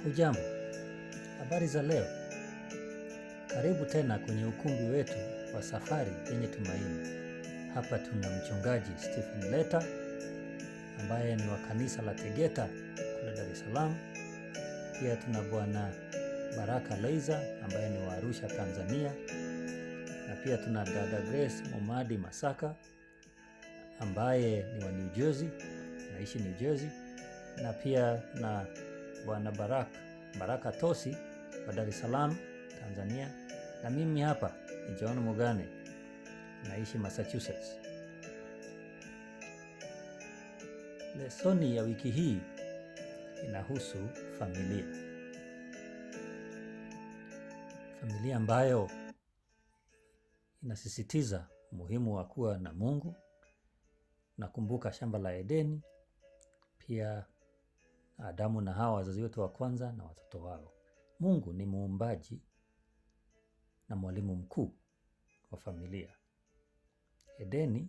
Hujambo, habari za leo. Karibu tena kwenye ukumbi wetu wa safari yenye tumaini. Hapa tuna mchungaji Stephen Leta ambaye ni wa kanisa la Tegeta kule Dar es Salaam. Pia tuna bwana Baraka Leiza ambaye ni wa Arusha, Tanzania. Na pia tuna dada Grace Momadi Masaka ambaye ni wa New Jersey, naishi New Jersey. Na pia na bwana Baraka Tosi wa Dar es Salaam, Tanzania. Na mimi hapa ni John Mugane, naishi Massachusetts. Lesoni ya wiki hii inahusu familia. Familia ambayo inasisitiza umuhimu wa kuwa na Mungu. Nakumbuka shamba la Edeni, pia Adamu na Hawa, wazazi wetu wa kwanza na watoto wao. Mungu ni muumbaji na mwalimu mkuu wa familia. Edeni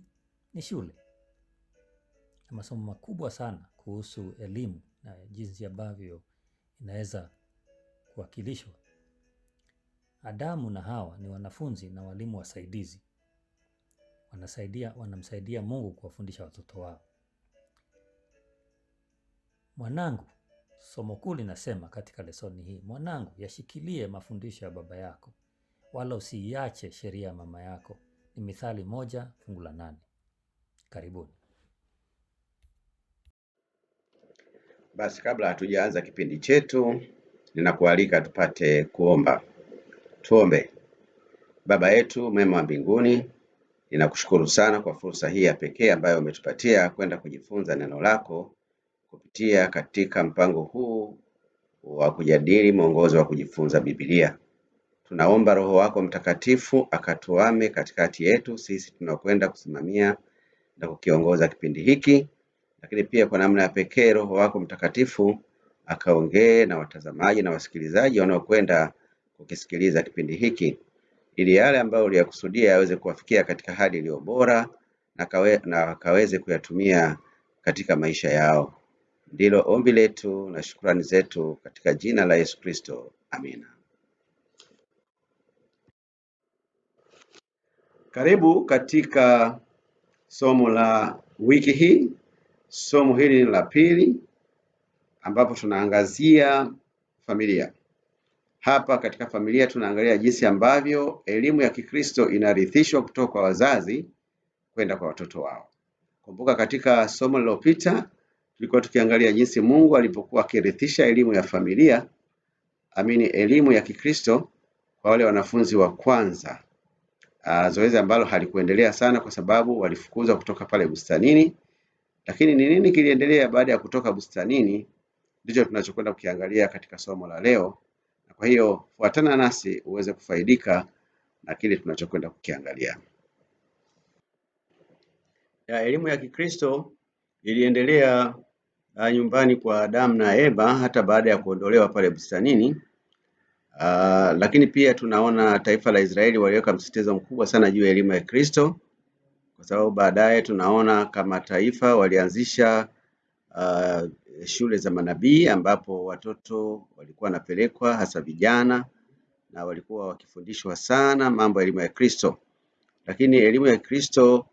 ni shule na masomo makubwa sana kuhusu elimu na jinsi ambavyo inaweza kuwakilishwa. Adamu na Hawa ni wanafunzi na walimu wasaidizi. Wanamsaidia Mungu kuwafundisha watoto wao. Mwanangu, somo kuu linasema katika lesoni hii, mwanangu, yashikilie mafundisho ya baba yako, wala usiiache sheria ya mama yako. Ni Mithali 1:8. Karibuni. Basi kabla hatujaanza kipindi chetu, ninakualika tupate kuomba. Tuombe. Baba yetu mwema wa mbinguni, ninakushukuru sana kwa fursa hii ya pekee ambayo umetupatia kwenda kujifunza neno lako kupitia katika mpango huu wa kujadili mwongozo wa kujifunza Biblia. Tunaomba Roho wako Mtakatifu akatuame katikati yetu sisi tunakwenda kusimamia na kukiongoza kipindi hiki, lakini pia kwa namna ya pekee Roho wako Mtakatifu akaongee na watazamaji na wasikilizaji wanaokwenda kukisikiliza kipindi hiki, ili yale ambayo uliyakusudia yaweze kuwafikia katika hali iliyo bora na kaweze kuyatumia katika maisha yao. Ndilo ombi letu na shukrani zetu katika jina la Yesu Kristo. Amina. Karibu katika somo la wiki hii. Somo hili ni la pili ambapo tunaangazia familia. Hapa katika familia tunaangalia jinsi ambavyo elimu ya Kikristo inarithishwa kutoka kwa wazazi kwenda kwa watoto wao. Kumbuka katika somo lililopita tulikuwa tukiangalia jinsi Mungu alipokuwa akirithisha elimu ya familia, elimu ya Kikristo kwa wale wanafunzi wa kwanza. Zoezi ambalo halikuendelea sana kwa sababu walifukuzwa kutoka pale bustanini. Lakini ni nini kiliendelea baada ya kutoka bustanini? Ndicho tunachokwenda kukiangalia katika somo la leo. Na kwa hiyo fuatana nasi uweze kufaidika na kile tunachokwenda kukiangalia. Elimu ya Kikristo iliendelea nyumbani kwa Adamu na Eva hata baada ya kuondolewa pale bustanini. Lakini pia tunaona taifa la Israeli waliweka msisitizo mkubwa sana juu ya elimu ya Kristo, kwa sababu baadaye tunaona kama taifa walianzisha shule za manabii ambapo watoto walikuwa wanapelekwa, hasa vijana, na walikuwa wakifundishwa sana mambo ya elimu ya Kristo. Lakini elimu ya Kristo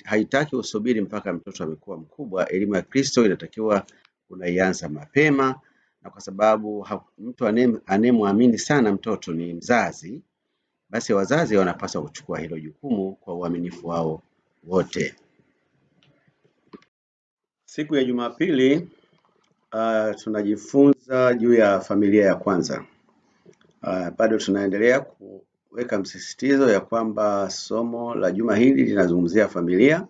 haitaki usubiri mpaka mtoto amekuwa mkubwa. Elimu ya Kristo inatakiwa unaianza mapema, na kwa sababu mtu anemwamini sana mtoto ni mzazi, basi wazazi wanapaswa kuchukua hilo jukumu kwa uaminifu wao wote. Siku ya Jumapili tunajifunza juu ya familia ya kwanza. Bado tunaendelea kuweka msisitizo ya kwamba somo la juma hili linazungumzia familia,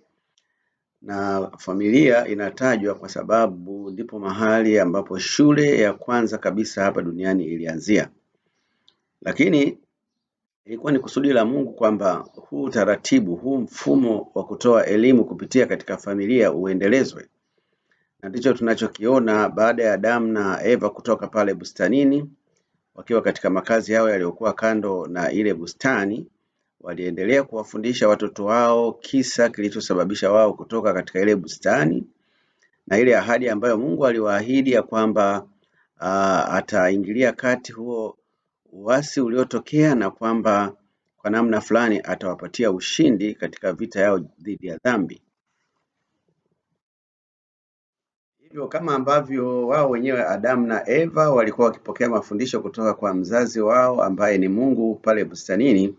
na familia inatajwa kwa sababu ndipo mahali ambapo shule ya kwanza kabisa hapa duniani ilianzia. Lakini ilikuwa ni kusudi la Mungu kwamba huu taratibu, huu mfumo wa kutoa elimu kupitia katika familia uendelezwe. Na ndicho tunachokiona baada ya Adamu na Eva kutoka pale bustanini, wakiwa katika makazi yao yaliyokuwa kando na ile bustani, waliendelea kuwafundisha watoto wao kisa kilichosababisha wao kutoka katika ile bustani, na ile ahadi ambayo Mungu aliwaahidi ya kwamba ataingilia kati huo uasi uliotokea na kwamba kwa namna fulani atawapatia ushindi katika vita yao dhidi ya dhambi. Hivyo kama ambavyo wao wenyewe Adamu na Eva walikuwa wakipokea mafundisho kutoka kwa mzazi wao ambaye ni Mungu pale bustanini,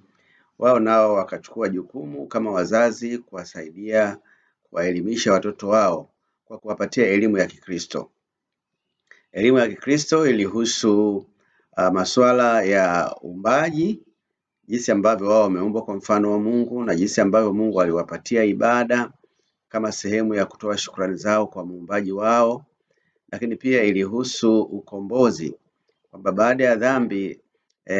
wao nao wakachukua jukumu kama wazazi kuwasaidia kuwaelimisha watoto wao kwa kuwapatia elimu ya Kikristo. Elimu ya Kikristo ilihusu masuala ya uumbaji, jinsi ambavyo wao wameumbwa kwa mfano wa Mungu na jinsi ambavyo Mungu aliwapatia ibada kama sehemu ya kutoa shukrani zao kwa muumbaji wao. Lakini pia ilihusu ukombozi, kwamba baada ya dhambi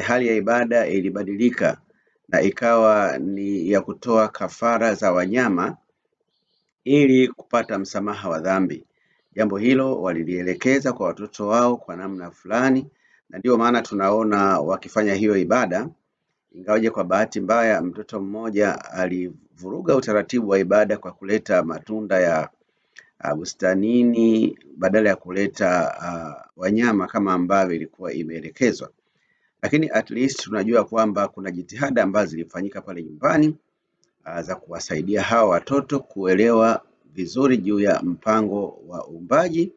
hali ya ibada ilibadilika na ikawa ni ya kutoa kafara za wanyama ili kupata msamaha wa dhambi. Jambo hilo walilielekeza kwa watoto wao kwa namna fulani, na ndio maana tunaona wakifanya hiyo ibada, ingawaje kwa bahati mbaya mtoto mmoja alivuruga utaratibu wa ibada kwa kuleta matunda ya bustanini badala ya kuleta wanyama kama ambavyo ilikuwa imeelekezwa. Lakini at least tunajua kwamba kuna jitihada ambazo zilifanyika pale nyumbani za kuwasaidia hawa watoto kuelewa vizuri juu ya mpango wa uumbaji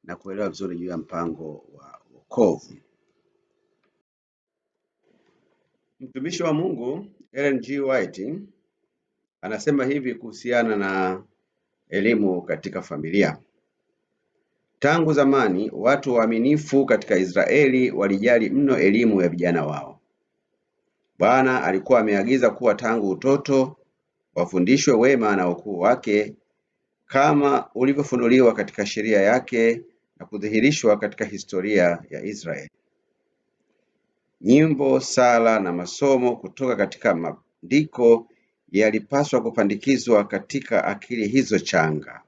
na kuelewa vizuri juu ya mpango wa wokovu. Mtumishi wa Mungu Ellen G. White anasema hivi kuhusiana na elimu katika familia. Tangu zamani watu waaminifu katika Israeli walijali mno elimu ya vijana wao. Bwana alikuwa ameagiza kuwa tangu utoto wafundishwe wema na ukuu wake kama ulivyofunuliwa katika sheria yake na kudhihirishwa katika historia ya Israeli. Nyimbo, sala na masomo kutoka katika maandiko yalipaswa kupandikizwa katika akili hizo changa.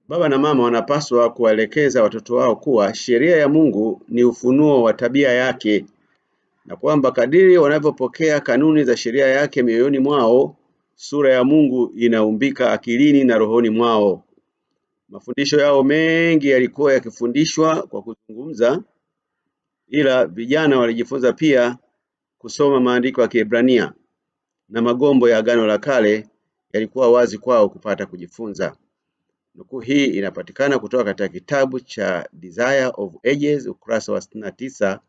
Baba na mama wanapaswa kuwaelekeza watoto wao kuwa sheria ya Mungu ni ufunuo wa tabia yake, na kwamba kadiri wanavyopokea kanuni za sheria yake mioyoni mwao, sura ya Mungu inaumbika akilini na rohoni mwao. Mafundisho yao mengi yalikuwa yakifundishwa kwa kuzungumza, ila vijana walijifunza pia kusoma maandiko ya Kiebrania, na magombo ya Agano la Kale yalikuwa wazi kwao kupata kujifunza. Nukuu hii inapatikana kutoka katika kitabu cha Desire of Ages ukurasa wa 69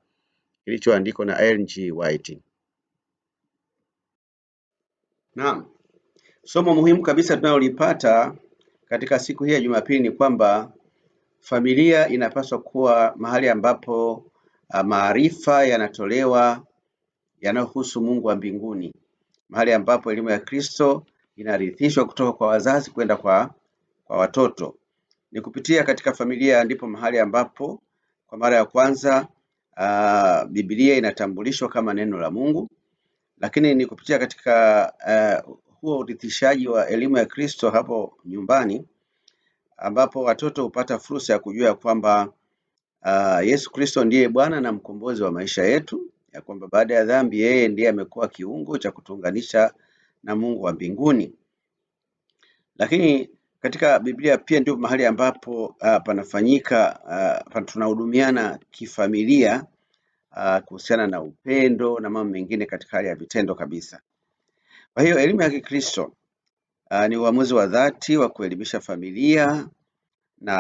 kilichoandikwa na Ellen G. White. Naam. Somo muhimu kabisa tunalolipata katika siku hii ya Jumapili ni kwamba familia inapaswa kuwa mahali ambapo maarifa yanatolewa yanayohusu Mungu wa mbinguni. Mahali ambapo elimu ya Kristo inarithishwa kutoka kwa wazazi kwenda kwa watoto. Ni kupitia katika familia ndipo mahali ambapo kwa mara ya kwanza Biblia inatambulishwa kama neno la Mungu, lakini ni kupitia katika huo urithishaji wa elimu ya Kristo hapo nyumbani ambapo watoto hupata fursa ya kujua kwamba Yesu Kristo ndiye Bwana na mkombozi wa maisha yetu, ya kwamba baada ya dhambi yeye ndiye amekuwa kiungo cha kutuunganisha na Mungu wa mbinguni. Lakini katika Biblia pia ndio mahali ambapo panafanyika tunahudumiana kifamilia kuhusiana na upendo na mambo mengine katika hali ya vitendo kabisa. Kwa hiyo elimu ya Kikristo ni uamuzi wa dhati wa kuelimisha familia na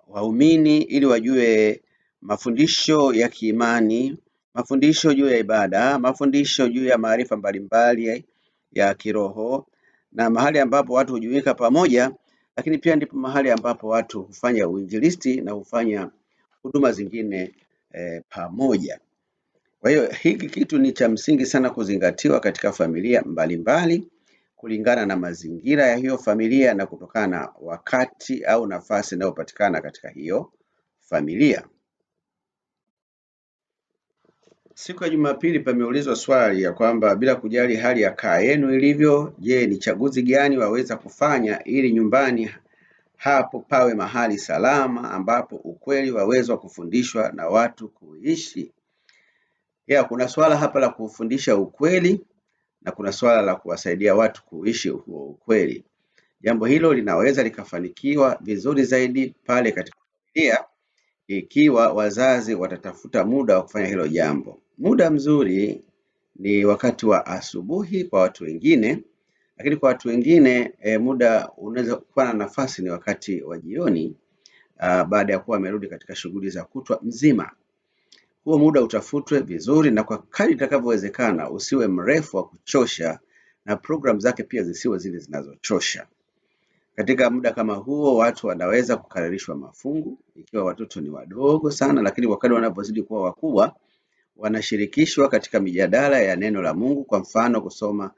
waumini ili wajue mafundisho ya kiimani, mafundisho juu ya ibada, mafundisho juu ya maarifa mbalimbali ya kiroho, na mahali ambapo watu hujumuika pamoja, lakini pia ndipo mahali ambapo watu hufanya uinjilisti na hufanya huduma zingine pamoja. Kwa hiyo hiki kitu ni cha msingi sana kuzingatiwa katika familia mbalimbali kulingana na mazingira ya hiyo familia na kutokana na wakati au nafasi inayopatikana katika hiyo familia. Siku ya Jumapili pameulizwa swali ya kwamba bila kujali hali ya kaa yenu ilivyo, je, ni chaguzi gani waweza kufanya ili nyumbani hapo pawe mahali salama ambapo ukweli waweza kufundishwa na watu kuishi? Kuna swala hapa la kufundisha ukweli na kuna swala la kuwasaidia watu kuishi huo ukweli. Jambo hilo linaweza likafanikiwa vizuri zaidi pale katika familia ikiwa wazazi watatafuta muda wa kufanya hilo jambo. Muda mzuri ni wakati wa asubuhi kwa watu wengine, lakini kwa watu wengine muda unaweza kuwa na nafasi ni wakati wa jioni, baada ya kuwa wamerudi katika shughuli za kutwa mzima. Huo muda utafutwe vizuri na kwa kadri itakavyowezekana usiwe mrefu wa kuchosha, na program zake pia zisiwe zile zinazochosha. Katika muda kama huo watu wanaweza kukaririshwa mafungu ikiwa watoto ni wadogo sana, lakini wakati wanapozidi kuwa wakubwa wanashirikishwa katika mijadala ya neno la Mungu, kwa mfano kusoma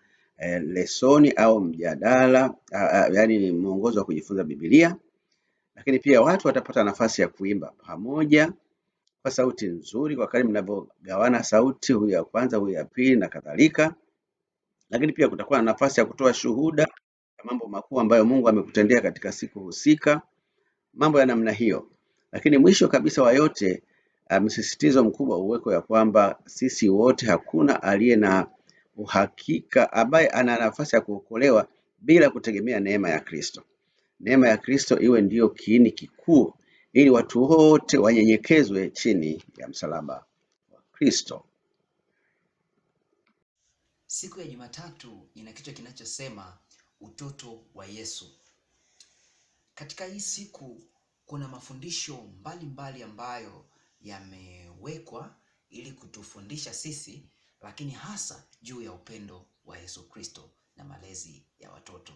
lesoni au mjadala, yani mwongozo wa kujifunza Biblia. Lakini pia watu watapata nafasi ya kuimba pamoja kwa sauti nzuri kwa kadri mnavyogawana sauti, huyu ya kwanza, huyu ya pili na kadhalika. Lakini pia kutakuwa na nafasi ya kutoa shuhuda ya mambo makuu ambayo Mungu amekutendea katika siku husika, mambo ya namna hiyo. Lakini mwisho kabisa wa yote, msisitizo mkubwa uweko ya kwamba sisi wote hakuna aliye na uhakika ambaye ana nafasi ya kuokolewa bila kutegemea neema ya Kristo. Neema ya Kristo iwe ndiyo kiini kikuu ili watu wote wanyenyekezwe chini ya msalaba wa Kristo. Siku ya Jumatatu ina kichwa kinachosema utoto wa Yesu. Katika hii siku kuna mafundisho mbalimbali ambayo yamewekwa ili kutufundisha sisi, lakini hasa juu ya upendo wa Yesu Kristo na malezi ya watoto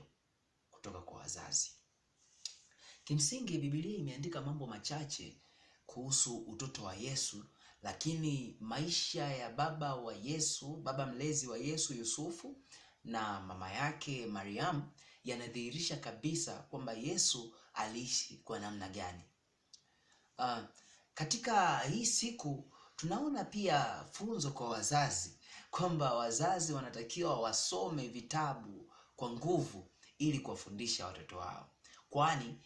kutoka kwa wazazi. Kimsingi Biblia imeandika mambo machache kuhusu utoto wa Yesu, lakini maisha ya baba wa Yesu, baba mlezi wa Yesu Yusufu, na mama yake Mariam yanadhihirisha kabisa kwamba Yesu aliishi kwa namna gani. Katika hii siku tunaona pia funzo kwa wazazi kwamba wazazi wanatakiwa wasome vitabu kwa nguvu ili kuwafundisha watoto wao. Kwani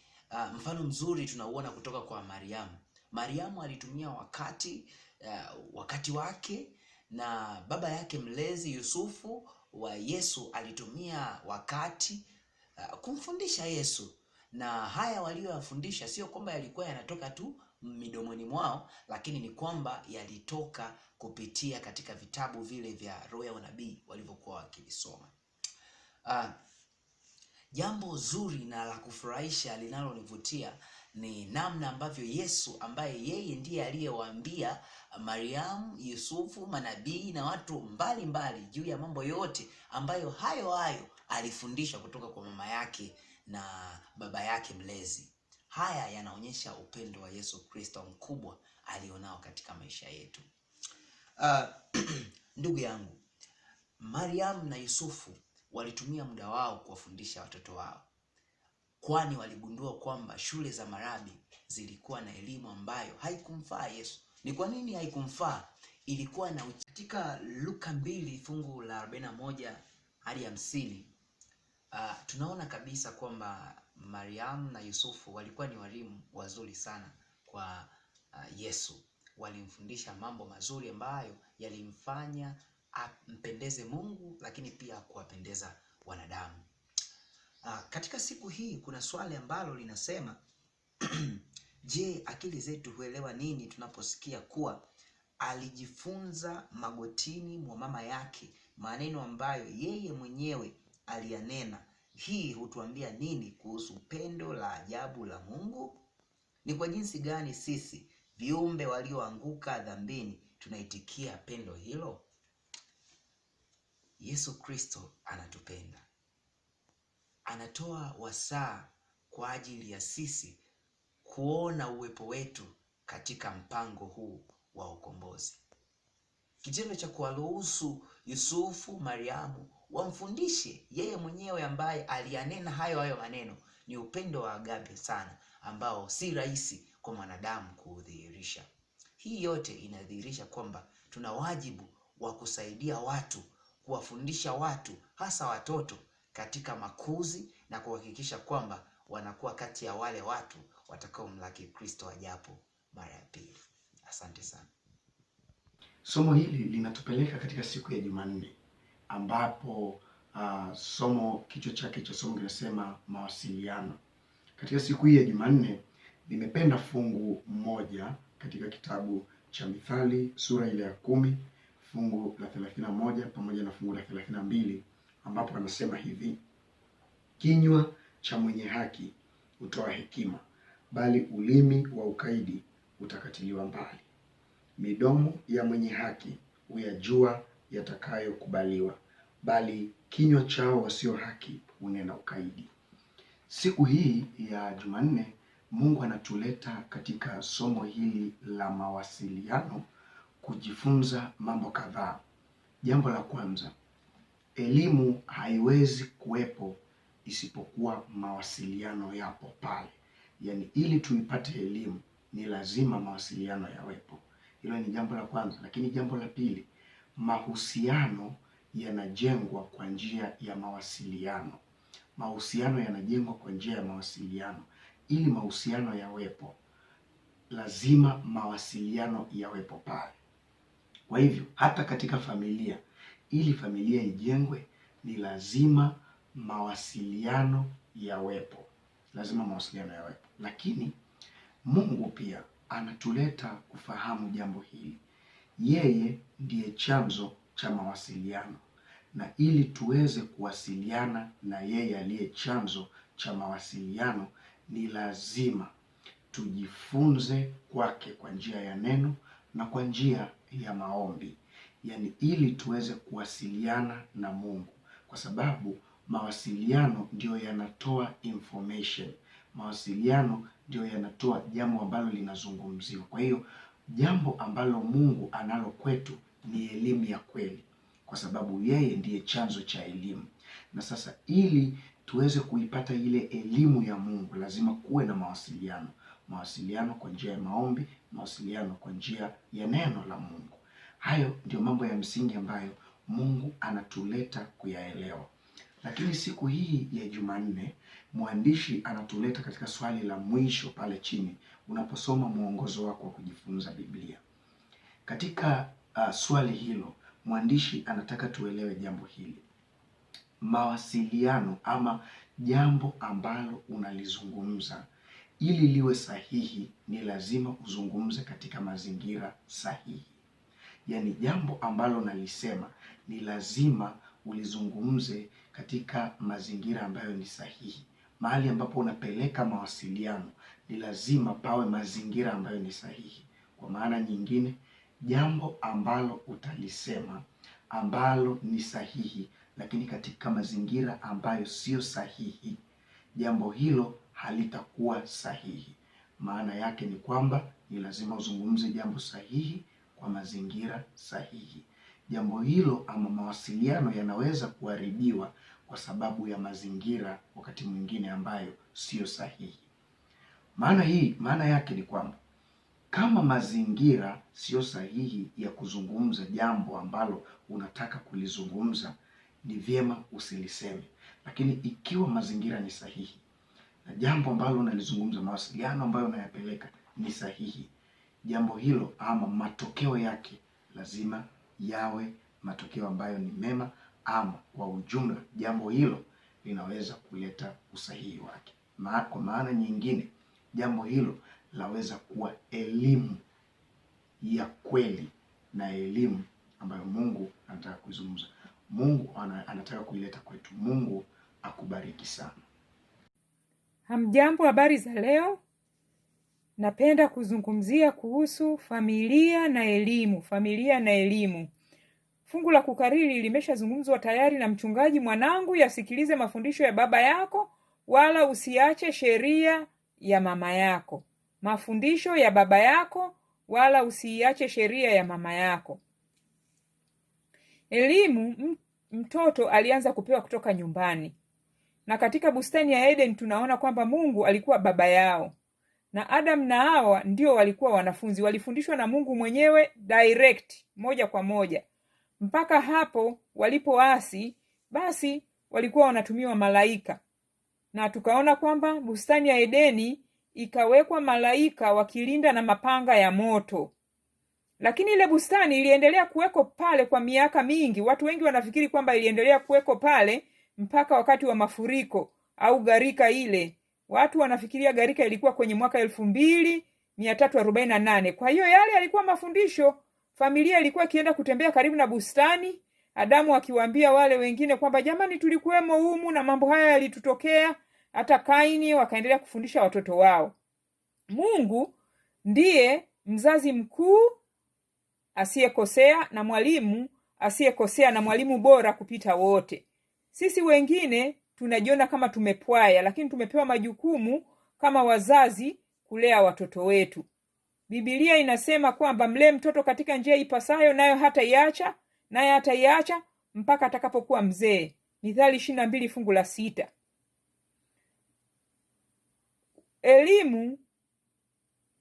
mfano mzuri tunauona kutoka kwa Mariamu. Mariamu alitumia wakati wake, na baba yake mlezi Yusufu wa Yesu alitumia wakati kumfundisha Yesu. Na haya waliyowafundisha sio kwamba yalikuwa yanatoka tu midomoni mwao, lakini ni kwamba yalitoka kupitia katika vitabu vile vya roho ya unabii walivyokuwa wakivisoma. Jambo zuri na la kufurahisha linalonivutia ni namna ambavyo Yesu, ambaye yeye ndiye aliyewaambia Mariamu, Yusufu, manabii na watu mbalimbali juu ya mambo yote ambayo hayo alifundisha kutoka kwa mama yake na baba yake mlezi. Haya yanaonyesha upendo wa Yesu Kristo mkubwa alionao katika maisha yetu. Ndugu yangu, Mariamu na Yusufu walitumia muda wao kuwafundisha watoto wao, kwani waligundua kwamba shule za marabi zilikuwa na elimu ambayo haikumfaa Yesu. Ni kwa nini haikumfaa? Ilikuwa na katika Luka 2 fungu la 41 hadi 50, tunaona kabisa kwamba Mariamu na Yusufu walikuwa ni walimu wazuri sana kwa Yesu. Walimfundisha mambo mazuri ambayo yalimfanya ampendeze Mungu, lakini pia kuwapendeza wanadamu. Katika siku hii kuna swali ambalo linasema je, akili zetu huelewa nini tunaposikia kuwa alijifunza magotini mwa mama yake maneno ambayo yeye mwenyewe aliyanena? Hii hutuambia nini kuhusu pendo la ajabu la Mungu? Ni kwa jinsi gani sisi viumbe walioanguka dhambini tunaitikia pendo hilo? Yesu Kristo anatupenda. Anatoa wasaa kwa ajili ya sisi kuona uwepo wetu katika mpango huu wa ukombozi. Kitendo cha kuwaruhusu Yusufu, Mariamu wamfundishe yeye mwenyewe ambaye aliyanena hayo maneno ni upendo wa agape sana ambao si rahisi kwa mwanadamu kuudhihirisha. Hii yote inadhihirisha kwamba tuna wajibu wa kusaidia watu, kuwafundisha watu, hasa watoto, katika makuzi na kuhakikisha kwamba wanakuwa kati ya wale watu watakaomlaki Kristo ajapo mara ya pili. Asante sana. Somo hili linatupeleka katika siku ya Jumanne ambapo somo, kichwa chake cha somo kinasema mawasiliano. Katika siku hii ya Jumanne nimependa fungu moja katika kitabu cha Mithali sura ile ya 10 fungu la 31 pamoja na fungu la 32, ambapo anasema hivi: kinywa cha mwenye haki hutoa hekima, bali ulimi wa ukaidi utakatiliwa mbali. Midomo ya mwenye haki huyajua yatakayokubaliwa, bali kinywa chao wasio haki hunena ukaidi. Siku hii ya Jumanne Mungu anatuleta katika somo hili la mawasiliano kujifunza mambo kadhaa. Jambo la kwanza, elimu haiwezi kuwepo isipokuwa mawasiliano yapo pale. Yaani ili tuipate elimu ni lazima mawasiliano yawepo. Hilo ni jambo la kwanza. Lakini jambo la pili, mahusiano yanajengwa kwa njia ya mawasiliano. Mahusiano yanajengwa kwa njia ya mawasiliano. Ili mahusiano yawepo, lazima mawasiliano yawepo pale. Kwa hivyo, hata katika familia, ili familia ijengwe, ni lazima mawasiliano yawepo. Lazima mawasiliano yawepo. Lakini Mungu pia anatuleta kufahamu jambo hili. Yeye ndiye chanzo cha mawasiliano. Na ili tuweze kuwasiliana na yeye aliye chanzo cha mawasiliano, ni lazima tujifunze kwake kwa njia ya neno na kwa njia ya maombi. Yaani ili tuweze kuwasiliana na Mungu, kwa sababu mawasiliano ndio yanatoa information. Mawasiliano ndio yanatoa jambo ambalo linazungumziwa. Kwa hiyo jambo ambalo Mungu analo kwetu ni elimu ya kweli, kwa sababu yeye ndiye chanzo cha elimu. Na sasa ili tuweze kuipata ile elimu ya Mungu, lazima kuwe na mawasiliano. Mawasiliano kwa njia ya maombi, mawasiliano kwa njia ya neno la Mungu. Hayo ndio mambo ya msingi ambayo Mungu anatuleta kuyaelewa. Lakini siku hii ya Jumanne, mwandishi anatuleta katika swali la mwisho pale chini unaposoma mwongozo wako wa kujifunza Biblia. Katika swali hilo, mwandishi anataka tuelewe jambo hili. Mawasiliano ama jambo ambalo unalizungumza, ili liwe sahihi, ni lazima uzungumze katika mazingira sahihi. Yaani jambo ambalo nalisema ni lazima ulizungumze katika mazingira ambayo ni sahihi. Mahali ambapo unapeleka mawasiliano, ni lazima pawe mazingira ambayo ni sahihi. Kwa maana nyingine, jambo ambalo utalisema ambalo ni sahihi, lakini katika mazingira ambayo sio sahihi, jambo hilo halitakuwa sahihi. Maana yake ni kwamba ni lazima uzungumze jambo sahihi kwa mazingira sahihi. Jambo hilo ama mawasiliano yanaweza kuharibiwa kwa sababu ya mazingira wakati mwingine ambayo sio sahihi. Maana yake ni kwamba kama mazingira sio sahihi ya kuzungumza jambo ambalo unataka kulizungumza, ni vyema usiliseme. Lakini ikiwa mazingira ni sahihi na jambo ambalo unalizungumza, mawasiliano ambayo unayapeleka ni sahihi, jambo hilo ama matokeo yake lazima yawe matokeo ambayo ni mema, ama kwa ujumla jambo hilo linaweza kuleta usahihi wake. Kwa maana nyingine, jambo hilo laweza kuwa elimu ya kweli na elimu ambayo Mungu anataka kuzungumza. Mungu anataka kuileta kwetu. Mungu akubariki sana. Hamjambo, habari za leo? Napenda kuzungumzia kuhusu familia na elimu. Familia na elimu. Fungu la kukariri limeshazungumzwa tayari na mchungaji. Mwanangu, yasikilize mafundisho ya baba yako, wala usiache sheria ya mama yako. Mafundisho ya baba yako, wala usiache sheria ya mama yako. Elimu mtoto alianza kupewa kutoka nyumbani. Na katika bustani ya Eden tunaona kwamba Mungu alikuwa baba yao. Na Adam na Hawa ndio walikuwa wanafunzi. Walifundishwa na Mungu mwenyewe direct, moja kwa moja. Mpaka hapo walipoasi, basi walikuwa wanatumiwa malaika. Na tukaona kwamba bustani ya Edeni ikawekwa malaika wakilinda na mapanga ya moto. Lakini ile bustani iliendelea kuweko pale kwa miaka mingi. Watu wengi wanafikiri kwamba iliendelea kuweko pale mpaka wakati wa mafuriko au gharika ile. Watu wanafikiria gharika ilikuwa kwenye mwaka 2348. Kwa hiyo yale yalikuwa mafundisho. Familia ilikuwa ikienda kutembea karibu na bustani, Adamu akiwaambia wale wengine kwamba jamani, tulikuwemo humu na mambo haya yalitutokea. Hata Kaini wakaendelea kufundisha watoto wao. Mungu ndiye mzazi mkuu asiyekosea na mwalimu asiyekosea na mwalimu bora kupita wote. Sisi wengine tunajiona kama tumepwaya, lakini tumepewa majukumu kama wazazi kulea watoto wetu. Biblia inasema kwamba mlee mtoto katika njia ipasayo, naye hataiacha mpaka atakapokuwa mzee. Mithali 22 fungu la 6. Elimu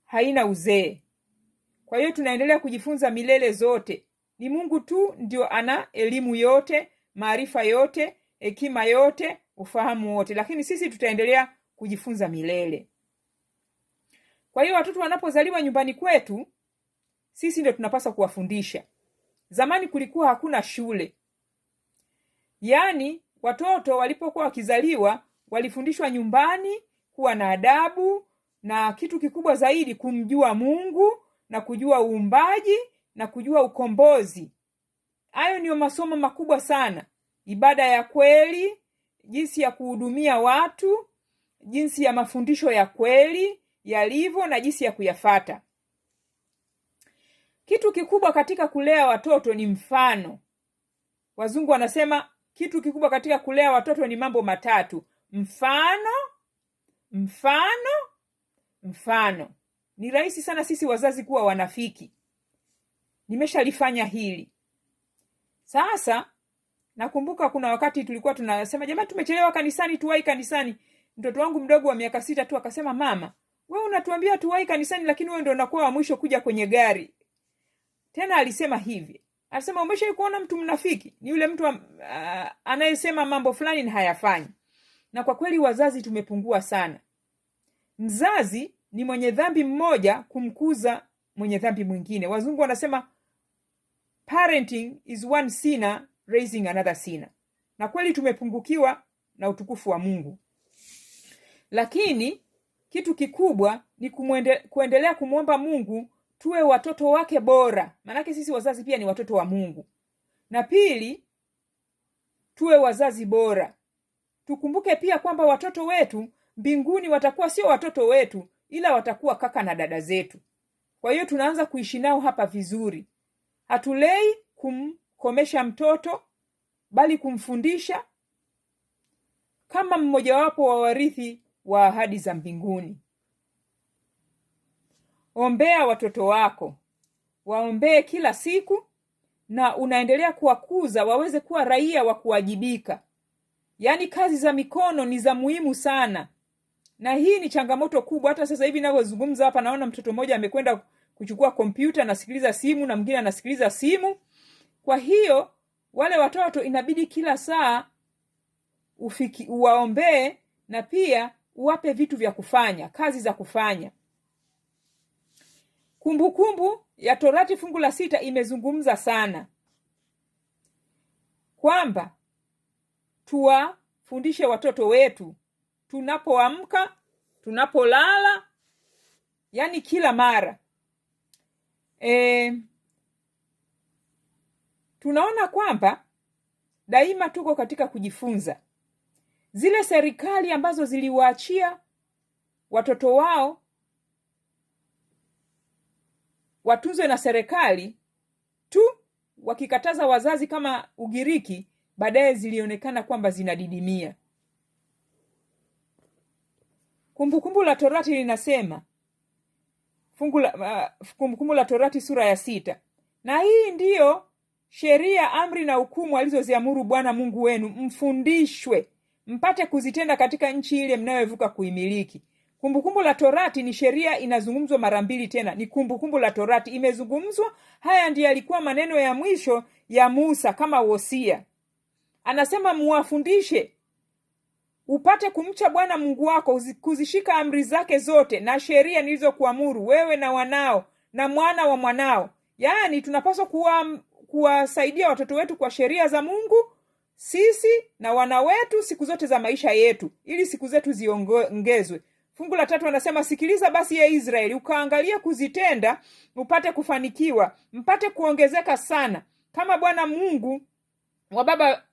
haina uzee. Kwa hiyo tunaendelea kujifunza milele zote. Ni Mungu tu ndio ana elimu yote, maarifa yote, hekima yote, ufahamu wote, lakini sisi tutaendelea kujifunza milele. Kwa hiyo watoto wanapozaliwa nyumbani kwetu, sisi ndio tunapaswa kuwafundisha. Zamani kulikuwa hakuna shule. Yaani watoto walipokuwa wakizaliwa walifundishwa nyumbani kuwa na adabu, na kitu kikubwa zaidi kumjua Mungu na kujua uumbaji na kujua ukombozi. Hayo ndio masomo makubwa sana. Ibada ya kweli, jinsi ya kuhudumia watu, jinsi ya mafundisho ya kweli yalivyo na jinsi ya kuyafata. Kitu kikubwa katika kulea watoto ni mfano. Wazungu wanasema kitu kikubwa katika kulea watoto ni mambo matatu: mfano, mfano, mfano. Ni rahisi sana sisi wazazi kuwa wanafiki. Nimeshalifanya hili. Sasa nakumbuka kuna wakati tulikuwa tunasema jamani, tumechelewa kanisani, tuwahi kanisani. Mtoto wangu mdogo wa miaka 6 tu akasema, mama, wewe unatuambia tuwahi kanisani, lakini wewe ndio unakuwa wa mwisho kuja kwenye gari. Tena alisema hivi. Alisema, umeshawahi kuona mtu mnafiki? Ni yule mtu anayesema mambo fulani na hayafanyi. Na kwa kweli wazazi tumepungua sana. Mzazi ni mwenye dhambi mmoja kumkuza mwenye dhambi mwingine. Wazungu wanasema parenting is one sinner raising another sinner. Na kweli tumepungukiwa na utukufu wa Mungu. Lakini kitu kikubwa ni kuendelea kumwomba Mungu tuwe watoto wake bora. Maanake sisi wazazi pia ni watoto wa Mungu. Na pili, tuwe wazazi bora. Tukumbuke pia kwamba watoto wetu mbinguni watakuwa sio watoto wetu, ila watakuwa kaka na dada zetu. Kwa hiyo tunaanza kuishi nao hapa vizuri. Hatulei kumkomesha mtoto, bali kumfundisha kama mmojawapo wa warithi wa ahadi za mbinguni. Ombea watoto wako. Waombee kila siku, na unaendelea kuwakuza waweze kuwa raia wa kuwajibika. Yaani kazi za mikono ni za muhimu sana. Na hii ni changamoto kubwa. Hata sasa hivi ninavyozungumza hapa naona mtoto mmoja amekwenda kuchukua kompyuta, anasikiliza simu, na mwingine anasikiliza simu. Kwa hiyo wale watoto inabidi kila saa uwaombee, na pia uwape vitu vya kufanya, kazi za kufanya. Kumbukumbu ya Torati fungu la 6 imezungumza sana kwamba tuwafundishe watoto wetu tunapoamka, tunapolala, yani kila mara. Tunaona kwamba daima tuko katika kujifunza. Zile serikali ambazo ziliwaachia watoto wao watunzwe na serikali tu, wakikataza wazazi kama Ugiriki, baadaye zilionekana kwamba zinadidimia. Kumbukumbu la Torati linasema, Kumbukumbu la Torati sura ya 6, na hii ndiyo sheria, amri na hukumu alizoziamuru Bwana Mungu wenu, mfundishwe mpate kuzitenda katika nchi ile mnayovuka kuimiliki. Kumbukumbu la Torati ni sheria, inazungumzwa mara 2 tena. Ni kumbukumbu la Torati imezungumzwa. Haya ndiyo yalikuwa maneno ya mwisho ya Musa kama wosia. Anasema muwafundishe upate kumcha Bwana Mungu wako, kuzishika amri zake zote na sheria nilizokuamuru wewe na wanao na mwana wa mwanao, Yaani tunapaswa kuwasaidia watoto wetu kwa sheria za Mungu, sisi na wana wetu siku zote za maisha yetu, ili siku zetu ziongezwe. Fungu la 3 anasema, sikiliza basi ye Israeli, ukaangalia kuzitenda, upate kufanikiwa, mpate kuongezeka sana, kama Bwana Mungu wa baba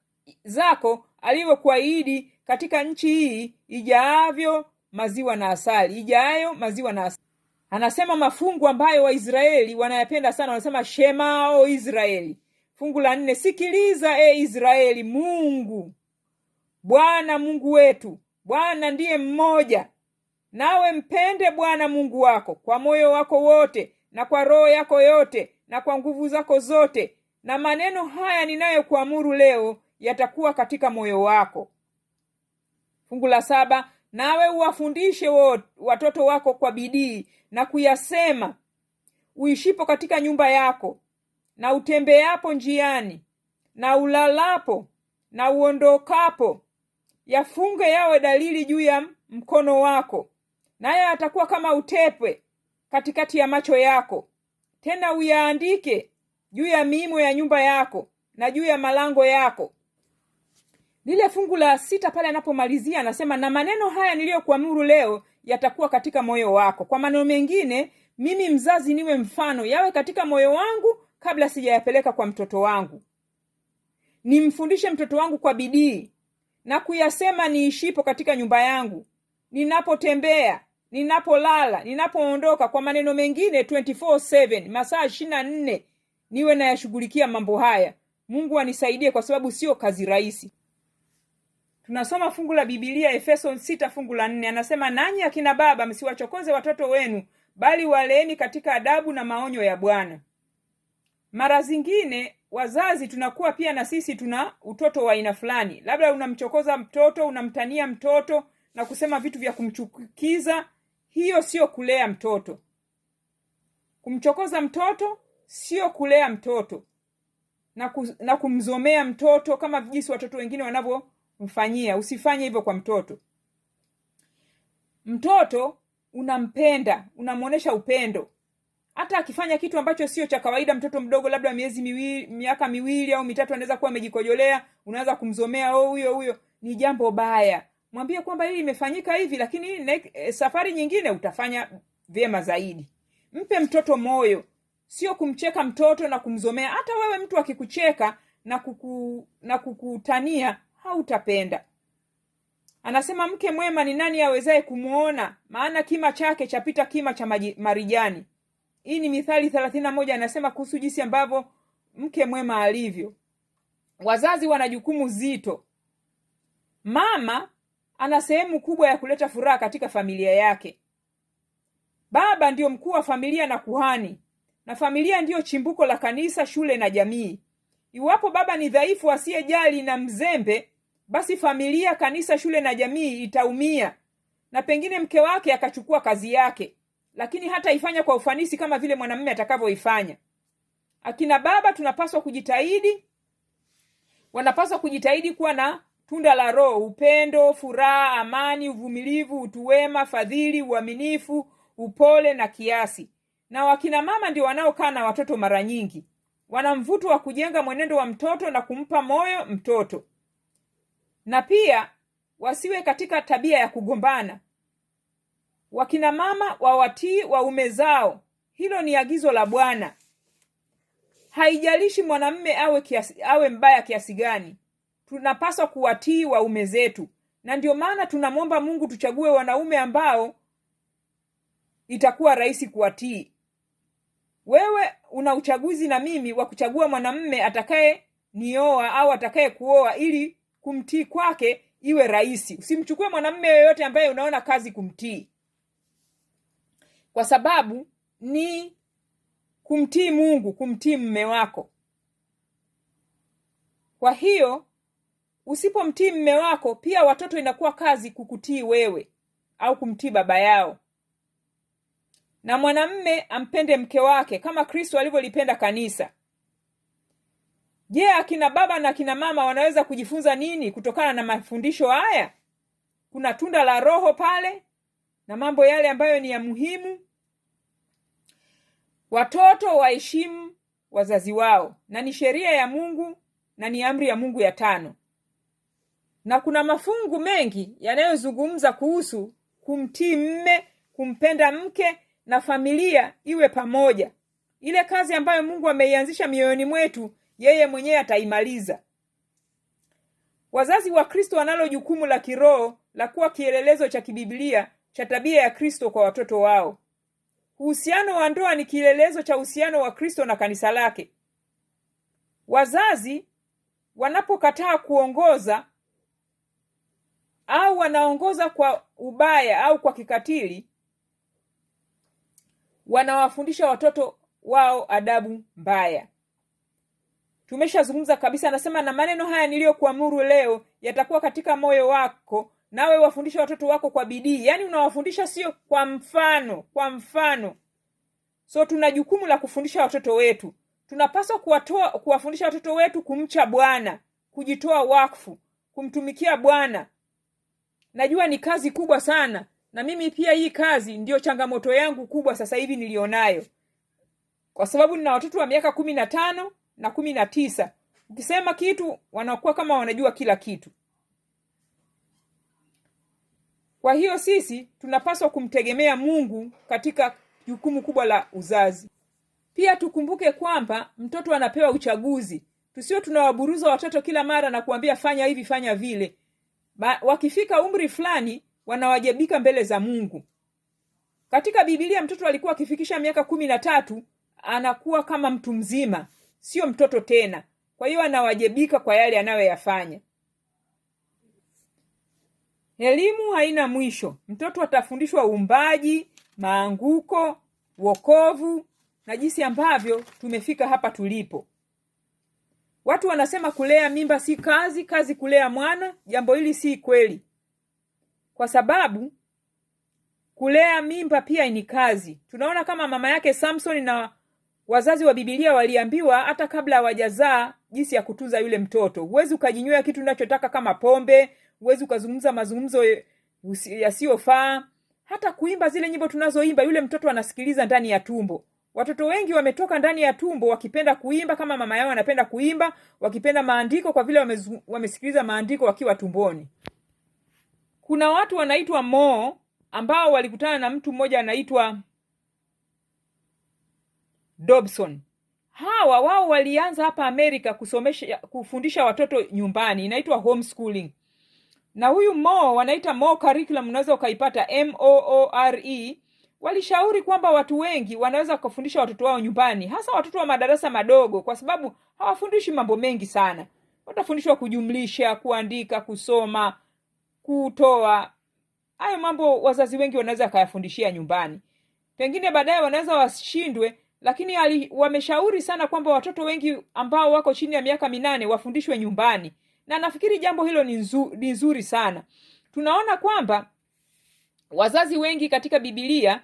zako alivyokuahidi, katika nchi hii ijaavyo maziwa na asali, ijayo maziwa na asali. Anasema mafungu ambayo Waisraeli wanayapenda sana, wanasema Shema o Israeli. Fungu la 4, sikiliza Israeli, Mungu Bwana Mungu wetu, Bwana ndiye mmoja. Nawe mpende Bwana Mungu wako kwa moyo wako wote, na kwa roho yako yote, na kwa nguvu zako zote. Na maneno haya ninayokuamuru leo yatakuwa katika moyo wako. Fungu la 7, nawe uwafundishe watoto wako kwa bidii na kuyasema, uishipo katika nyumba yako, na utembeapo njiani, na ulalapo, na uondokapo. Yafunge yawe dalili juu ya mkono wako, naye atakuwa kama utepwe katikati ya macho yako. Tena uyaandike juu ya miimo ya nyumba yako na juu ya malango yako. Lile fungu la 6 pale anapomalizia anasema, na maneno haya niliyokuamuru leo yatakuwa katika moyo wako. Kwa maneno mengine, mimi mzazi niwe mfano, yawe katika moyo wangu kabla sijayapeleka kwa mtoto wangu. Nimfundishe mtoto wangu kwa bidii na kuyasema niishipo katika nyumba yangu, ninapotembea, ninapolala, ninapoondoka. Kwa maneno mengine 24/7, masaa 24 niwe nayashughulikia mambo haya. Mungu anisaidie, kwa sababu sio kazi rahisi. Tunasoma fungu la Biblia Efeso 6 fungu la 4, anasema, nanyi akina baba msiwachokoze watoto wenu, bali waleeni katika adabu na maonyo ya Bwana. Mara zingine wazazi tunakuwa pia na sisi tuna utoto wa aina fulani. Labda unamchokoza mtoto, unamtania mtoto na kusema vitu vya kumchukiza. Hiyo sio kulea mtoto. Kumchokoza mtoto sio kulea mtoto, na kumzomea mtoto kama jinsi watoto wengine wanavyomfanyia. Usifanye hivyo kwa mtoto. Mtoto unampenda, unamuonesha upendo. Hata akifanya kitu ambacho sio cha kawaida, mtoto mdogo labda miaka 2 au 3 anaweza kuwa amejikojolea, unaanza kumzomea, huyo ni jambo baya. Mwambie kwamba hili imefanyika hivi, lakini safari nyingine utafanya vyema zaidi. Mpe mtoto moyo, sio kumcheka mtoto na kumzomea. Hata wewe mtu akikucheka na kukutania, hautapenda. Anasema, mke mwema ni nani awezaye kumuona? Maana kima chake chapita kima cha marijani. Hii ni Mithali 31, anasema kuhusu jinsi ambavyo mke mwema alivyo. Wazazi wana jukumu zito. Mama ana sehemu kubwa ya kuleta furaha katika familia yake. Baba ndio mkuu wa familia na kuhani, na familia ndiyo chimbuko la kanisa, shule na jamii. Iwapo baba ni dhaifu, asiyejali na mzembe, basi familia, kanisa, shule na jamii itaumia, na pengine mke wake akachukua kazi yake, lakini hata ifanya kwa ufanisi kama vile mwanamume atakavyoifanya. Akina baba tunapaswa kujitahidi, wanapaswa kujitahidi kuwa na tunda la Roho: upendo, furaha, amani, uvumilivu, utu wema, fadhili, uaminifu, upole na kiasi. Na wakina mama ndio wanaokaa na watoto mara nyingi. Wana mvuto wa kujenga mwenendo wa mtoto na kumpa moyo mtoto. Na pia wasiwe katika tabia ya kugombana. Wakina mama wawatii waume zao. Hilo ni agizo la Bwana. Haijalishi mwanamume awe mbaya kiasi gani, tunapaswa kuwatii waume zetu. Na ndio maana tunamwomba Mungu tuchague wanaume ambao itakuwa rahisi kuwatii. Wewe una uchaguzi na mimi wa kuchagua mwanamume atakaye nioa au atakaye kuoa, ili kumtii kwake iwe rahisi. Usimchukue mwanamume yoyote ambaye unaona kazi kumtii, kwa sababu ni kumtii Mungu, kumtii mume wako. Kwa hiyo usipomtii mume wako, pia watoto inakuwa kazi kukutii wewe au kumtii baba yao. Na mwanamume ampende mke wake kama Kristo alivyolipenda kanisa. Je, akina baba na akina mama wanaweza kujifunza nini kutokana na mafundisho haya? Kuna tunda la Roho pale na mambo yale ambayo ni ya muhimu. Watoto waheshimu wazazi wao, na ni sheria ya Mungu na ni amri ya Mungu ya 5. Na kuna mafungu mengi yanayozungumza kuhusu kumtii mme, kumpenda mke na familia iwe pamoja. Ile kazi ambayo Mungu ameianzisha mioyoni mwetu, yeye mwenyewe ataimaliza. Wazazi wa Kristo wanalo jukumu la kiroho la kuwa kielelezo cha kibiblia cha tabia ya Kristo kwa watoto wao. Uhusiano wa ndoa ni kielelezo cha uhusiano wa Kristo na kanisa lake. Wazazi wanapokataa kuongoza au wanaongoza kwa ubaya au kwa kikatili, wanawafundisha watoto wao adabu mbaya. Tumeshazungumza kabisa, anasema na maneno haya niliyokuamuru leo yatakuwa katika moyo wako, nawe wafundisha watoto wako kwa bidii. Yaani unawafundisha sio kwa mfano. So tuna jukumu la kufundisha watoto wetu. Tunapaswa kuwafundisha watoto wetu kumcha Bwana, kujitoa wakfu, kumtumikia Bwana. Najua ni kazi kubwa sana, na mimi pia hii kazi ndio changamoto yangu kubwa sasa hivi nilionayo. Kwa sababu nina watoto wa miaka 15 na 19. Ukisema kitu wanakuwa kama wanajua kila kitu. Kwa hiyo sisi tunapaswa kumtegemea Mungu katika jukumu kubwa la uzazi. Pia tukumbuke kwamba mtoto anapewa uchaguzi. Tusio tunawaburuza watoto kila mara na kuambia fanya hivi fanya vile. Wakifika umri fulani wanawajibika mbele za Mungu. Katika Biblia mtoto alikuwa akifikisha miaka 13 anakuwa kama mtu mzima, sio mtoto tena. Kwa hiyo anawajibika kwa yale anayoyafanya. Elimu haina mwisho. Mtoto atafundishwa uumbaji, maanguko, wokovu na jinsi ambavyo tumefika hapa tulipo. Watu wanasema kulea mimba si kazi kulea mwana. Jambo hili si kweli. Kwa sababu kulea mimba pia ni kazi. Tunaona kama mama yake Samson na wazazi wa Biblia waliambiwa hata kabla hawajazaa jinsi ya kutunza yule mtoto. Huwezi ukajinywea kitu unachotaka kama pombe, huwezi ukazungumza mazungumzo yasiyofaa, hata kuimba zile nyimbo tunazoimba yule mtoto anasikiliza ndani ya tumbo. Watoto wengi wametoka ndani ya tumbo wakipenda kuimba kama mama yao anapenda kuimba, wakipenda maandiko kwa vile wamesikiliza maandiko wakiwa tumboni. Kuna watu wanaitwa Mo ambao walikutana na mtu mmoja anaitwa Dobson. Wao walianza hapa Amerika kufundisha watoto nyumbani, inaitwa homeschooling. Na huyu Mo wanaita Mo curriculum, unaweza ukaipata MOORE. Walishauri kwamba watu wengi wanaweza kufundisha watoto wao nyumbani, hasa watoto wa madarasa madogo, kwa sababu hawafundishi mambo mengi sana. Watafundishwa kujumlisha, kuandika, kusoma, kutoa. Hayo mambo wazazi wengi wanaweza kayafundishia nyumbani. Pengine baadaye wanaweza washindwe, lakini wameshauri sana kwamba watoto wengi ambao wako chini ya miaka 8 wafundishwe nyumbani. Na nafikiri jambo hilo ni nzuri sana. Tunaona kwamba wazazi wengi katika Biblia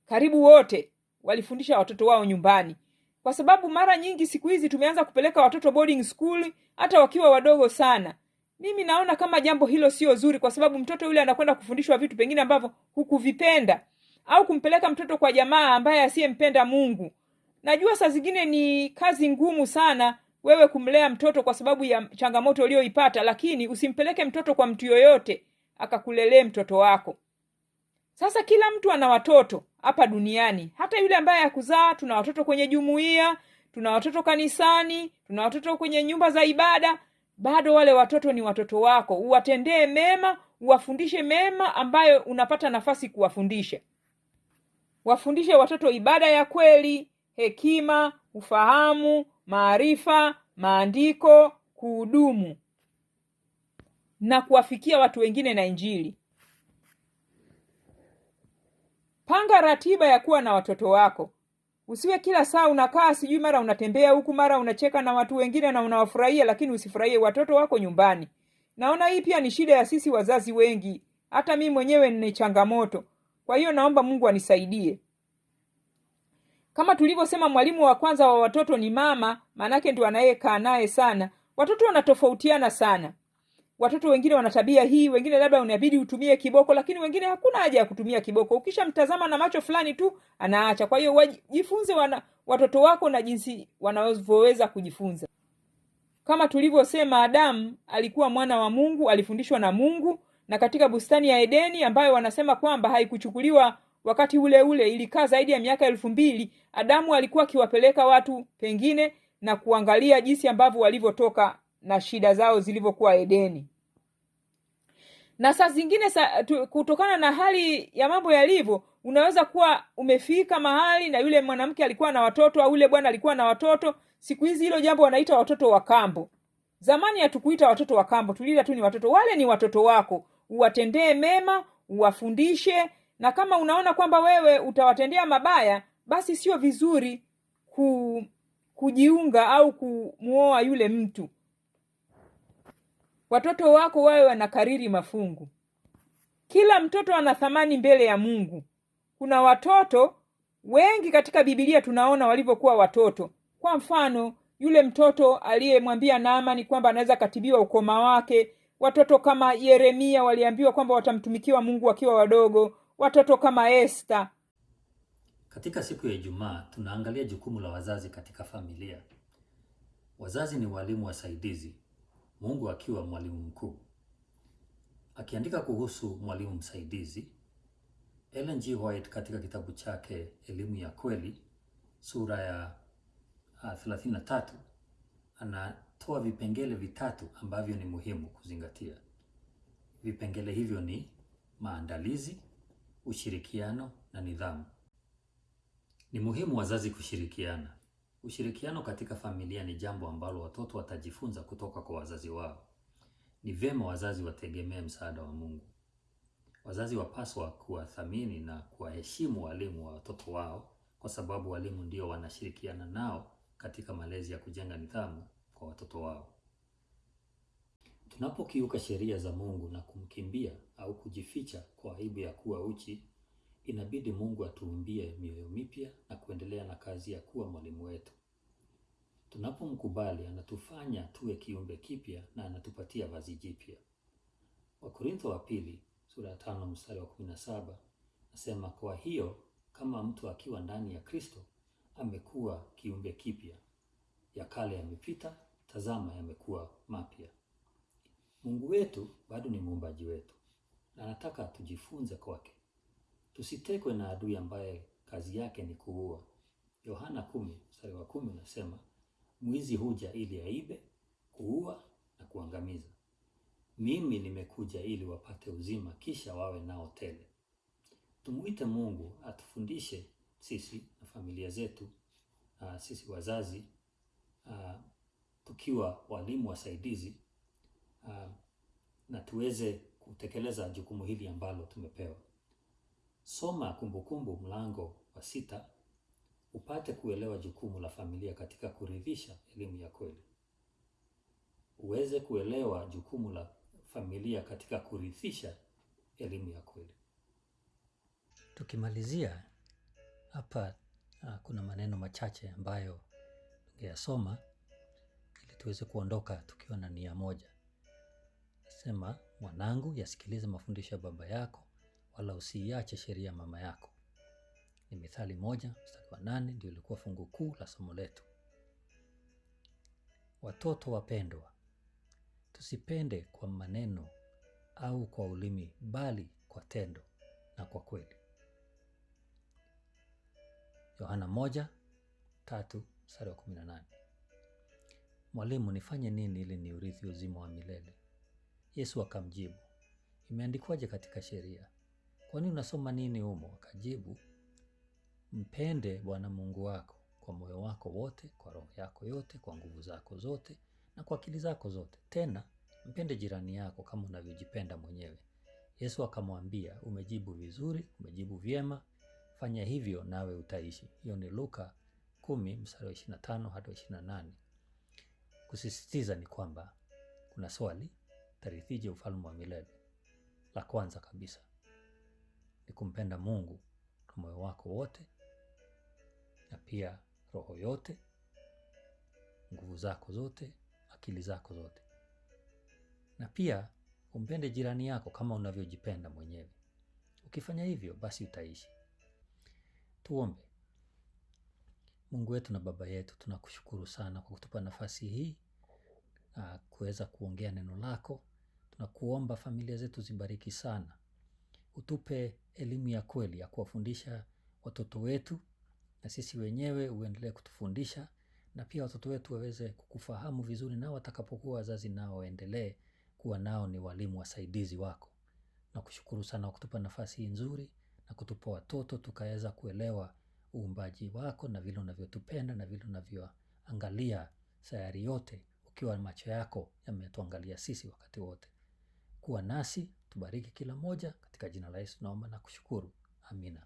karibu wote walifundisha watoto wao nyumbani. Kwa sababu mara nyingi siku hizi tumeanza kupeleka watoto boarding school hata wakiwa wadogo sana. Mimi naona kama jambo hilo sio zuri, kwa sababu mtoto yule anakwenda kufundishwa vitu pengine ambavyo hukuvipenda, au kumpeleka mtoto kwa jamaa ambaye asiyempenda Mungu. Najua saa zingine ni kazi ngumu sana wewe kumlea mtoto kwa sababu ya changamoto uliyoipata, lakini usimpeleke mtoto kwa mtu yoyote akakulelee mtoto wako. Sasa kila mtu ana watoto hapa duniani. Hata yule ambaye hakuzaa, tuna watoto kwenye jumuiya, tuna watoto kanisani, tuna watoto kwenye nyumba za ibada. Bado wale watoto ni watoto wako. Uwatendee mema, uwafundishe mema ambayo unapata nafasi kuwafundisha. Wafundishe watoto ibada ya kweli, hekima, ufahamu, maarifa, maandiko, kuhudumu na kuwafikia watu wengine na Injili. Panga ratiba ya kuwa na watoto wako. Usiwe kila saa unakaa sijui mara unatembea huku mara unacheka na watu wengine na unawafurahia, lakini usifurahie watoto wako nyumbani. Naona hii pia ni shida ya sisi wazazi wengi. Hata mimi mwenyewe ni changamoto. Kwa hiyo naomba Mungu anisaidie. Kama tulivyosema, mwalimu wa kwanza wa watoto ni mama, manake ndio anayekaa naye sana. Watoto wanatofautiana sana. watoto wengine wana tabia hii, wengine labda unabidi utumie kiboko, lakini wengine hakuna haja ya kutumia kiboko. Ukishamtazama na macho fulani tu anaacha. Kwa hiyo wajifunze watoto wako na jinsi wanavyoweza kujifunza. Kama tulivyosema, Adamu alikuwa mwana wa Mungu, alifundishwa na Mungu, na katika bustani ya Edeni ambayo wanasema kwamba haikuchukuliwa wakati ule ule, ilikaa zaidi ya miaka 2000, Adamu alikuwa akiwapeleka watu pengine na kuangalia jinsi ambavyo walivyotoka na shida zao zilivyokuwa Edeni. Na saa zingine kutokana na hali ya mambo yalivyo, unaweza kuwa umefika mahali na yule mwanamke alikuwa na watoto au yule bwana alikuwa na watoto. Siku hizi hilo jambo wanaita watoto wa kambo. Zamani hatukuita watoto wa kambo, tuliita tu ni watoto. Wale ni watoto wako, uwatendee mema, uwafundishe, na kama unaona kwamba wewe utawatendea mabaya, basi sio vizuri kujiunga au kumuoa yule mtu. Watoto wako wawe wanakariri mafungu. Kila mtoto ana thamani mbele ya Mungu. Kuna watoto wengi katika Biblia tunaona walivyokuwa watoto. Kwa mfano, yule mtoto aliyemwambia Naamani kwamba anaweza katibiwa ukoma wake. Watoto kama Yeremia waliambiwa kwamba watamtumikia Mungu wakiwa wadogo. Watoto kama Esther. Katika siku ya Ijumaa tunaangalia jukumu la wazazi katika familia. Wazazi ni walimu wasaidizi, Mungu akiwa mwalimu mkuu. Akiandika kuhusu mwalimu msaidizi, Ellen G. White katika kitabu chake Elimu ya Kweli, sura ya 33, anatoa vipengele vitatu ambavyo ni muhimu kuzingatia. Vipengele hivyo ni maandalizi, ushirikiano na nidhamu. Ni muhimu wazazi kushirikiana. Ushirikiano katika familia ni jambo ambalo watoto watajifunza kutoka kwa wazazi wao. Ni vyema wazazi wategemee msaada wa Mungu. Wazazi wapaswa kuwathamini na kuwaheshimu walimu wa watoto wao, kwa sababu walimu ndio wanashirikiana nao katika malezi ya kujenga nidhamu kwa watoto wao. Tunapokiuka sheria za Mungu na kumkimbia au kujificha kwa aibu ya kuwa uchi, inabidi Mungu atuumbie mioyo mipya na kuendelea na kazi ya kuwa mwalimu wetu. Tunapomkubali, anatufanya tuwe kiumbe kipya na anatupatia vazi jipya. Wakorintho wa pili sura ya 5 mstari wa 17 nasema, kwa hiyo kama mtu akiwa ndani ya Kristo, amekuwa kiumbe kipya. Ya kale yamepita, tazama yamekuwa mapya. Mungu wetu bado ni muumbaji wetu, na anataka tujifunze kwake. Tusitekwe na adui ambaye kazi yake ni kuua. Yohana 10 mstari wa 10 unasema, mwizi huja ili aibe, kuua na kuangamiza. Mimi nimekuja ili wapate uzima, kisha wawe nao tele. Tumuite Mungu atufundishe sisi na familia zetu, sisi wazazi, tukiwa walimu wasaidizi, na tuweze kutekeleza jukumu hili ambalo tumepewa. Soma Kumbukumbu mlango wa 6 upate kuelewa jukumu la familia katika kuridhisha elimu ya kweli. Uweze kuelewa jukumu la familia katika kurithisha elimu ya kweli. Tukimalizia hapa, kuna maneno machache ambayo tungeyasoma ili tuweze kuondoka tukiwa na nia moja. Nasema, mwanangu, yasikilize mafundisho ya baba yako, wala usiiache sheria ya mama yako. Ni Mithali 1 mstari wa 8 ndio ilikuwa fungu kuu la somo letu. Watoto wapendwa, tusipende kwa maneno au kwa ulimi, bali kwa tendo na kwa kweli. Yohana 1:3 mstari wa 18. Mwalimu, nifanye nini ili niurithi uzima wa milele? Yesu akamjibu, imeandikwaje katika sheria? Kwani unasoma nini humo? Akajibu, mpende Bwana Mungu wako kwa moyo wako wote, kwa roho yako yote, kwa nguvu zako zote na kwa akili zako zote. Tena mpende jirani yako kama unavyojipenda mwenyewe. Yesu akamwambia, umejibu vizuri, umejibu vyema, fanya hivyo nawe utaishi. Hiyo ni Luka 10 mstari wa 25 hadi 28. Kusisitiza ni kwamba kuna swali, tarithije ufalme wa milele? La kwanza kabisa ni kumpenda Mungu kwa moyo wako wote, na pia roho yote, nguvu zako zote, akili zako zote. na pia umpende jirani yako kama unavyojipenda mwenyewe. Ukifanya hivyo, basi utaishi. Tuombe. Mungu wetu na Baba yetu, tunakushukuru sana kwa kutupa nafasi hii kuweza kuongea neno lako. Tunakuomba familia zetu zibariki sana. Utupe elimu ya kweli ya kuwafundisha watoto wetu, na sisi wenyewe uendelee kutufundisha, na pia watoto wetu waweze kukufahamu vizuri, nao watakapokuwa wazazi nao waendelee kuwa nao ni walimu wasaidizi wako. Nakushukuru sana kwa kutupa nafasi hii nzuri na kutupa watoto tukaweza kuelewa uumbaji wako na vile unavyotupenda na vile unavyoangalia sayari yote, ukiwa macho yako yametuangalia sisi wakati wote. Kuwa nasi, tubariki kila moja, katika jina la Yesu naomba na kushukuru. Amina.